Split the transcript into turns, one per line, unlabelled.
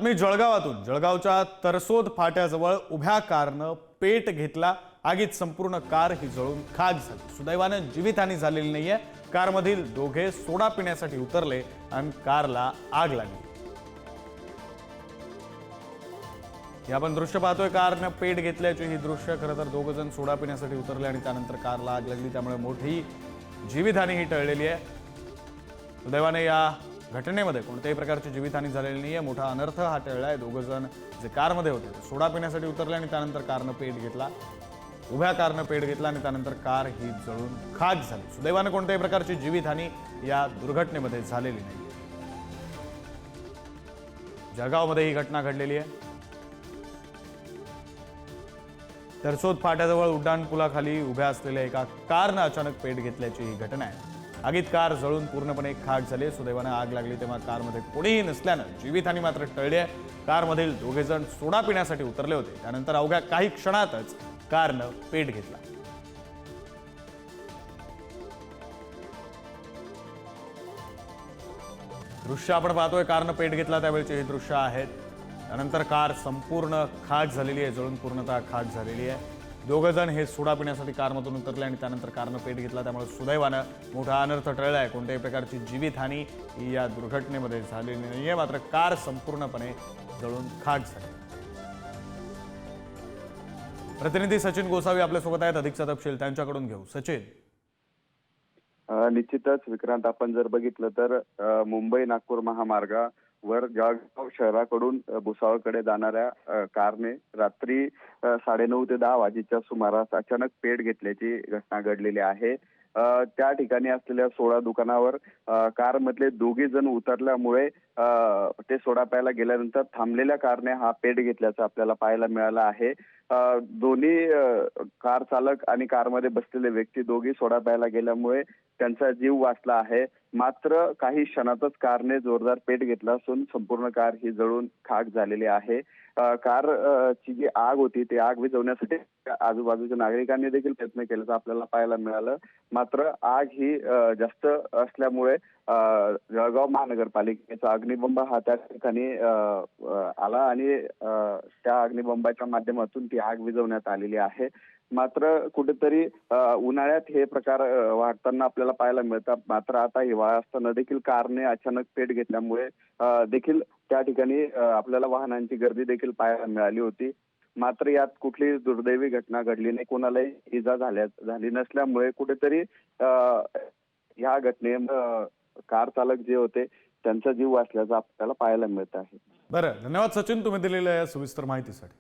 बातमी जळगावातून। जळगावच्या तरसोद फाट्याजवळ उभ्या कारनं पेट घेतला। आगीत संपूर्ण कार ही जळून खाक झाली। सुदैवाने जीवितहानी झालेली नाहीये। कारमधील दोघे सोडा पिण्यासाठी उतरले आणि कारला आग लागली। हे आपण दृश्य पाहतोय। कारने पेट घेतल्याचे ही दृश्य। खरं तर दोघ जण सोडा पिण्यासाठी उतरले आणि त्यानंतर कारला आग लागली, त्यामुळे मोठी जीवितहानी ही टळलेली आहे। सुदैवाने या घटनेमध्ये कोणत्याही प्रकारची जीवितहानी झालेली नाहीये। मोठा अनर्थ हा टळलाय। दोघ जण जे कारमध्ये होते सोडा पिण्यासाठी उतरले आणि त्यानंतर कारने पेट घेतला। उभ्या कारने पेट घेतला आणि त्यानंतर कार ही जळून खाक झाली। सुदैवाने कोणत्याही प्रकारची जीवितहानी या दुर्घटनेमध्ये झालेली नाही। जळगावमध्ये ही घटना घडलेली आहे। तरसोद फाट्याजवळ उड्डाणपुलाखाली उभ्या असलेल्या एका कारने अचानक पेट घेतल्याची ही घटना आहे। आगीत कार जळून पूर्णपणे खाक झाली। सुदैवाने आग लागली तेव्हा कारमध्ये कोणीही नसल्याने जीवितहानी मात्र टळली आहे। कारमधील दोघे जण सोडा पिण्यासाठी उतरले होते। त्यानंतर अवघ्या काही क्षणातच कारने पेट घेतला। दृश्य आपण पाहतोय। कारने पेट घेतला त्यावेळचे हे दृश्य आहेत। त्यानंतर कार संपूर्ण खाक झालेली आहे, जळून पूर्णतः खाक झालेली आहे। दोघ जण हे सोडा पिण्यासाठी कारमधून उतरले आणि त्यानंतर कारने पेट घेतला, त्यामुळे सुदैवाने मोठा अनर्थ टळला आहे। कोणत्याही प्रकारची जीवितहानी या दुर्घटनेमध्ये झालेली नाहीये, मात्र कार संपूर्णपणे जळून खाक झाली। प्रतिनिधी सचिन गोसावी आपल्यासोबत आहेत। अधिकचा तपशील त्यांच्याकडून घेऊ। सचिन,
निश्चितच विक्रांत, आपण जर बघितलं तर मुंबई नागपूर महामार्गावर जळगाव शहराकडून भुसावळकडे जाणाऱ्या कारने रात्री 9:30 ते 10 वाजेच्या सुमारास अचानक पेट घेतल्याची घटना घडलेली आहे। त्या ठिकाणी असलेल्या सोडा दुकानावर कारमधले दोघे जण उतरल्यामुळे ते सोडा प्यायला गेल्यानंतर थांबलेल्या कारने हा पेट घेतल्याचं आपल्याला पाहायला मिळालं आहे। दोन्ही कार चालक आणि कारमध्ये बसलेले व्यक्ती दोघी सोडा प्यायला गेल्यामुळे त्यांचा जीव वाचला आहे। मात्र काही क्षणातच कारने जोरदार पेट घेतला असून संपूर्ण कार ही जळून खाक झालेली आहे। कार ची जी आग होती ती आग विझवण्यासाठी आजूबाजूच्या नागरिकांनी देखील प्रयत्न केल्याचं आपल्याला पाहायला मिळालं। मात्र आग ही जास्त असल्यामुळे जळगाव महानगरपालिकेचा अग्निबंब हा त्या ठिकाणी आला आणि त्या अग्निबंबाच्या माध्यमातून ती आग विझवण्यात आलेली आहे। मात्र कुठेतरी उन्हाळ्यात हे प्रकार वाढताना आपल्याला पाहायला मिळतात। मात्र आता हिवाळा असताना देखील कारने अचानक पेट घेतल्यामुळे देखील त्या ठिकाणी आपल्याला वाहनांची गर्दी देखील पाहायला मिळाली होती। मात्र यात कुठलीही दुर्दैवी घटना घडली नाही, कोणालाही इजा झाली नसल्यामुळे कुठेतरी ह्या घटनेत कार चालक जे होते त्यांचा जीव वाचल्याचं आपल्याला पाहायला मिळत आहे।
बरं, धन्यवाद सचिन, तुम्ही दिलेल्या या सविस्तर माहितीसाठी।